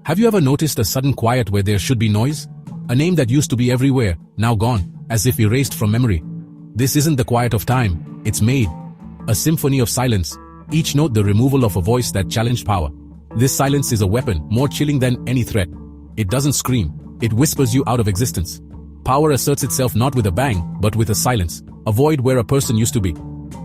Have you ever noticed a sudden quiet where there should be noise? A name that used to be everywhere, now gone, as if erased from memory. This isn't the quiet of time, it's made. A symphony of silence, each note the removal of a voice that challenged power. This silence is a weapon, more chilling than any threat. It doesn't scream, it whispers you out of existence. Power asserts itself not with a bang, but with a silence, a void where a person used to be.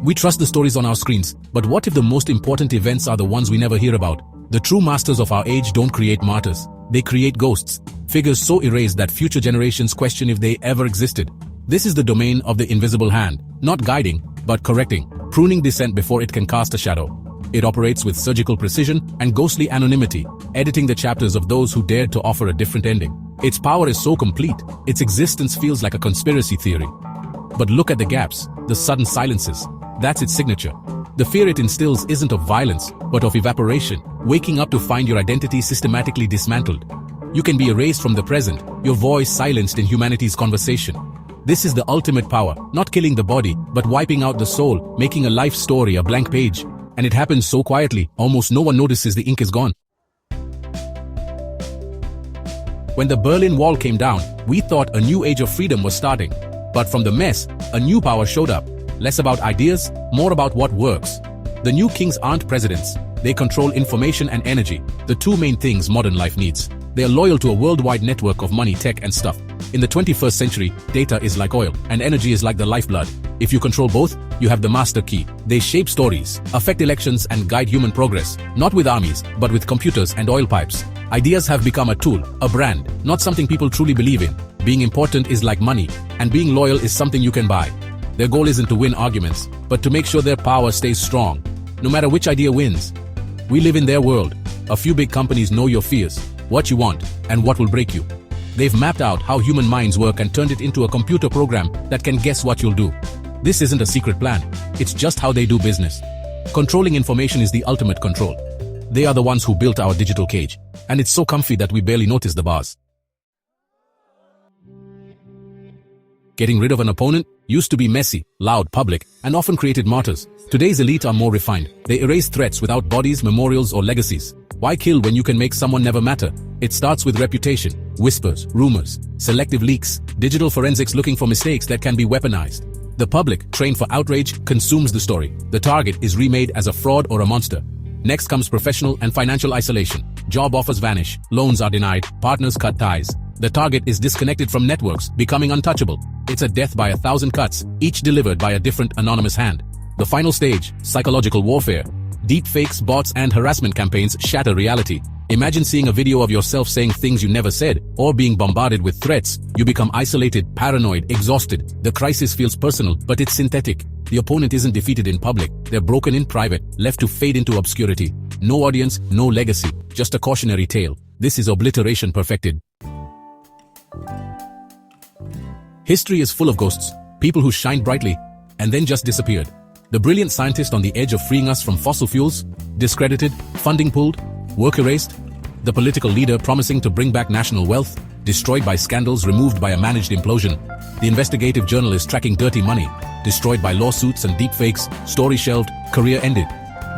We trust the stories on our screens, but what if the most important events are the ones we never hear about? The true masters of our age don't create martyrs, they create ghosts, figures so erased that future generations question if they ever existed. This is the domain of the invisible hand, not guiding, but correcting, pruning dissent before it can cast a shadow. It operates with surgical precision and ghostly anonymity, editing the chapters of those who dared to offer a different ending. Its power is so complete, its existence feels like a conspiracy theory. But look at the gaps, the sudden silences. That's its signature. The fear it instills isn't of violence, but of evaporation, waking up to find your identity systematically dismantled. You can be erased from the present, your voice silenced in humanity's conversation. This is the ultimate power, not killing the body, but wiping out the soul, making a life story a blank page. And it happens so quietly, almost no one notices the ink is gone. When the Berlin Wall came down, we thought a new age of freedom was starting. But from the mess, a new power showed up. Less about ideas, more about what works. The new kings aren't presidents. They control information and energy, the two main things modern life needs. They are loyal to a worldwide network of money, tech, and stuff. In the 21st century, data is like oil, and energy is like the lifeblood. If you control both, you have the master key. They shape stories, affect elections, and guide human progress, not with armies, but with computers and oil pipes. Ideas have become a tool, a brand, not something people truly believe in. Being important is like money, and being loyal is something you can buy. Their goal isn't to win arguments, but to make sure their power stays strong, no matter which idea wins. We live in their world. A few big companies know your fears, what you want, and what will break you. They've mapped out how human minds work and turned it into a computer program that can guess what you'll do. This isn't a secret plan, it's just how they do business. Controlling information is the ultimate control. They are the ones who built our digital cage, and it's so comfy that we barely notice the bars. Getting rid of an opponent used to be messy, loud, public, and often created martyrs. Today's elite are more refined. They erase threats without bodies, memorials, or legacies. Why kill when you can make someone never matter? It starts with reputation, whispers, rumors, selective leaks, digital forensics looking for mistakes that can be weaponized. The public, trained for outrage, consumes the story. The target is remade as a fraud or a monster. Next comes professional and financial isolation. Job offers vanish, loans are denied, partners cut ties. The target is disconnected from networks, becoming untouchable. It's a death by 1,000 cuts, each delivered by a different anonymous hand. The final stage, psychological warfare. Deep fakes, bots, and harassment campaigns shatter reality. Imagine seeing a video of yourself saying things you never said, or being bombarded with threats. You become isolated, paranoid, exhausted. The crisis feels personal, but it's synthetic. The opponent isn't defeated in public, they're broken in private, left to fade into obscurity. No audience, no legacy, just a cautionary tale. This is obliteration perfected. History is full of ghosts, people who shined brightly, and then just disappeared. The brilliant scientist on the edge of freeing us from fossil fuels, discredited, funding pulled, work erased. The political leader promising to bring back national wealth, destroyed by scandals, removed by a managed implosion. The investigative journalist tracking dirty money, destroyed by lawsuits and deepfakes, story shelved, career ended.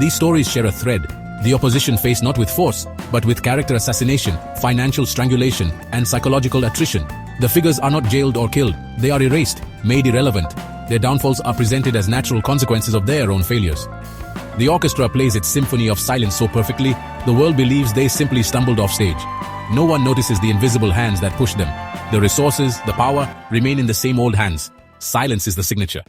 These stories share a thread. The opposition faced not with force, but with character assassination, financial strangulation, and psychological attrition. The figures are not jailed or killed, they are erased, made irrelevant. Their downfalls are presented as natural consequences of their own failures. The orchestra plays its symphony of silence so perfectly, the world believes they simply stumbled off stage. No one notices the invisible hands that push them. The resources, the power, remain in the same old hands. Silence is the signature.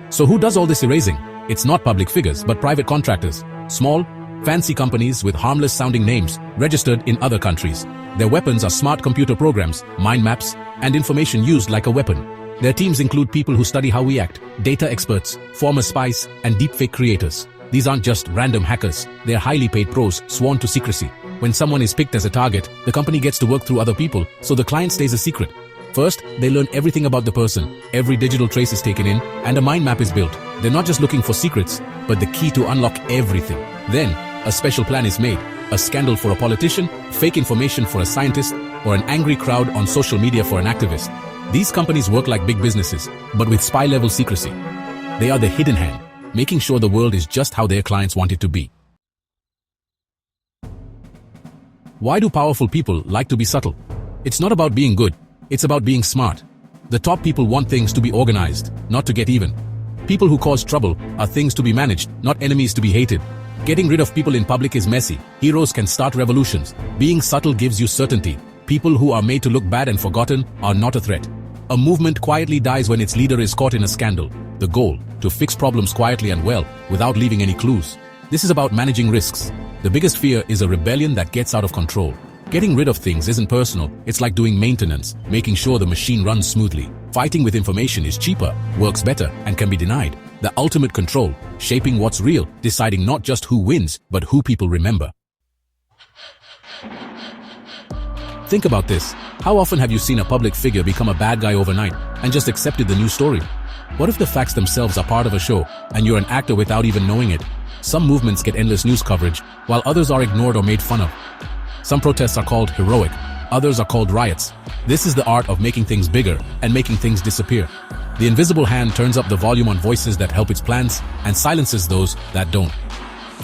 So who does all this erasing? It's not public figures, but private contractors. Small, fancy companies with harmless-sounding names, registered in other countries. Their weapons are smart computer programs, mind maps, and information used like a weapon. Their teams include people who study how we act, data experts, former spies, and deepfake creators. These aren't just random hackers, they're highly paid pros sworn to secrecy. When someone is picked as a target, the company gets to work through other people, so the client stays a secret. First, they learn everything about the person. Every digital trace is taken in, and a mind map is built. They're not just looking for secrets, but the key to unlock everything. Then, a special plan is made. A scandal for a politician, fake information for a scientist, or an angry crowd on social media for an activist. These companies work like big businesses, but with spy-level secrecy. They are the hidden hand, making sure the world is just how their clients want it to be. Why do powerful people like to be subtle? It's not about being good, it's about being smart. The top people want things to be organized, not to get even. People who cause trouble are things to be managed, not enemies to be hated. Getting rid of people in public is messy. Heroes can start revolutions. Being subtle gives you certainty. People who are made to look bad and forgotten are not a threat. A movement quietly dies when its leader is caught in a scandal. The goal, to fix problems quietly and well, without leaving any clues. This is about managing risks. The biggest fear is a rebellion that gets out of control. Getting rid of things isn't personal, it's like doing maintenance, making sure the machine runs smoothly. Fighting with information is cheaper, works better, and can be denied. The ultimate control, shaping what's real, deciding not just who wins, but who people remember. Think about this. How often have you seen a public figure become a bad guy overnight and just accepted the news story? What if the facts themselves are part of a show and you're an actor without even knowing it? Some movements get endless news coverage, while others are ignored or made fun of. Some protests are called heroic, others are called riots. This is the art of making things bigger and making things disappear. The invisible hand turns up the volume on voices that help its plans and silences those that don't.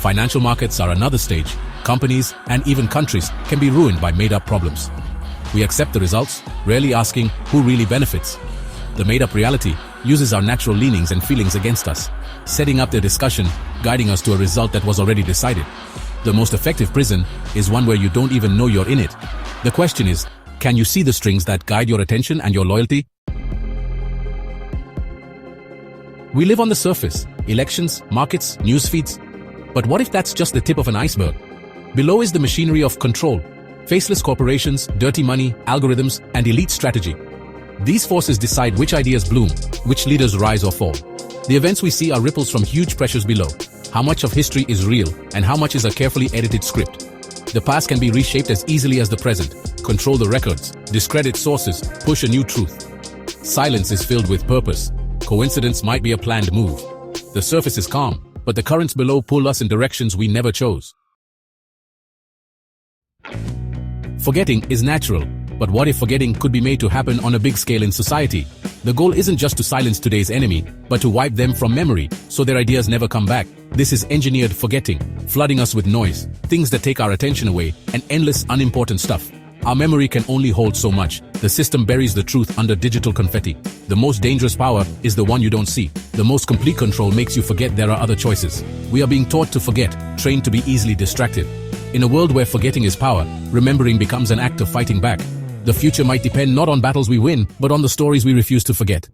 Financial markets are another stage. Companies and even countries can be ruined by made-up problems. We accept the results, rarely asking who really benefits. The made-up reality uses our natural leanings and feelings against us, setting up the discussion, guiding us to a result that was already decided. The most effective prison is one where you don't even know you're in it. The question is, can you see the strings that guide your attention and your loyalty? We live on the surface, elections, markets, news feeds. But what if that's just the tip of an iceberg? Below is the machinery of control, faceless corporations, dirty money, algorithms, and elite strategy. These forces decide which ideas bloom, which leaders rise or fall. The events we see are ripples from huge pressures below. How much of history is real, and how much is a carefully edited script? The past can be reshaped as easily as the present. Control the records, discredit sources, push a new truth. Silence is filled with purpose. Coincidence might be a planned move. The surface is calm, but the currents below pull us in directions we never chose. Forgetting is natural, but what if forgetting could be made to happen on a big scale in society? The goal isn't just to silence today's enemy, but to wipe them from memory, so their ideas never come back. This is engineered forgetting, flooding us with noise, things that take our attention away, and endless unimportant stuff. Our memory can only hold so much. The system buries the truth under digital confetti. The most dangerous power is the one you don't see. The most complete control makes you forget there are other choices. We are being taught to forget, trained to be easily distracted. In a world where forgetting is power, remembering becomes an act of fighting back. The future might depend not on battles we win, but on the stories we refuse to forget.